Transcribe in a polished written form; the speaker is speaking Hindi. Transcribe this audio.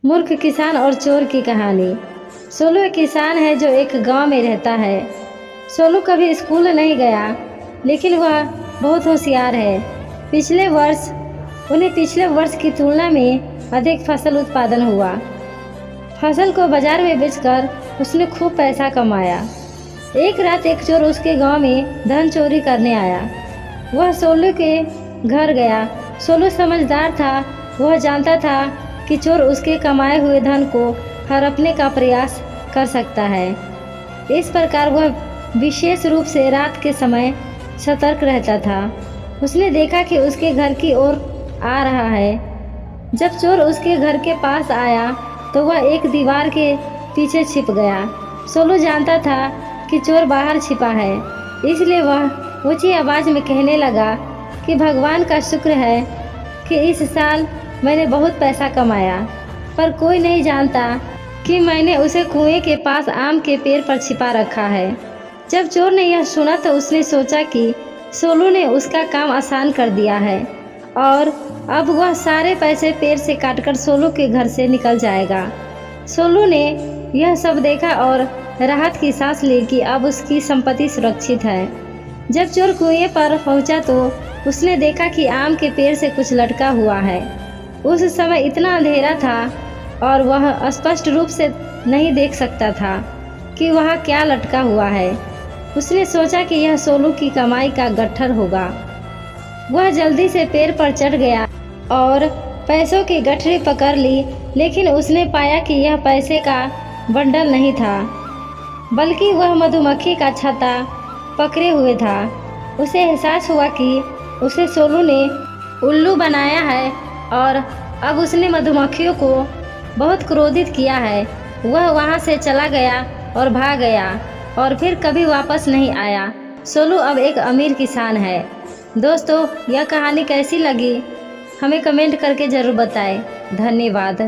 मूर्ख किसान और चोर की कहानी। सोलू एक किसान है जो एक गांव में रहता है। सोलू कभी स्कूल नहीं गया, लेकिन वह बहुत होशियार है। पिछले वर्ष की तुलना में अधिक फसल उत्पादन हुआ। फसल को बाजार में बेचकर उसने खूब पैसा कमाया। एक रात एक चोर उसके गांव में धन चोरी करने आया। वह सोलू के घर गया। सोलू समझदार था, वह जानता था कि चोर उसके कमाए हुए धन को हड़पने का प्रयास कर सकता है। इस प्रकार वह विशेष रूप से रात के समय सतर्क रहता था। उसने देखा कि उसके घर की ओर आ रहा है। जब चोर उसके घर के पास आया तो वह एक दीवार के पीछे छिप गया। सोलू जानता था कि चोर बाहर छिपा है, इसलिए वह ऊंची आवाज में कहने लगा कि भगवान का शुक्र है कि इस साल मैंने बहुत पैसा कमाया, पर कोई नहीं जानता कि मैंने उसे कुएं के पास आम के पेड़ पर छिपा रखा है। जब चोर ने यह सुना तो उसने सोचा कि सोलू ने उसका काम आसान कर दिया है और अब वह सारे पैसे पेड़ से काटकर सोलू के घर से निकल जाएगा। सोलू ने यह सब देखा और राहत की सांस ली कि अब उसकी संपत्ति सुरक्षित है। जब चोर कुएं पर पहुंचा तो उसने देखा कि आम के पेड़ से कुछ लटका हुआ है। उस समय इतना अंधेरा था और वह स्पष्ट रूप से नहीं देख सकता था कि वहाँ क्या लटका हुआ है। उसने सोचा कि यह सोलू की कमाई का गट्ठर होगा। वह जल्दी से पेड़ पर चढ़ गया और पैसों की गठरी पकड़ ली, लेकिन उसने पाया कि यह पैसे का बंडल नहीं था, बल्कि वह मधुमक्खी का छत्ता पकड़े हुए था। उसे एहसास हुआ कि उसे सोलू ने उल्लू बनाया है और अब उसने मधुमक्खियों को बहुत क्रोधित किया है। वह वहाँ से चला गया और भाग गया और फिर कभी वापस नहीं आया। सोलू अब एक अमीर किसान है। दोस्तों, यह कहानी कैसी लगी हमें कमेंट करके ज़रूर बताएं। धन्यवाद।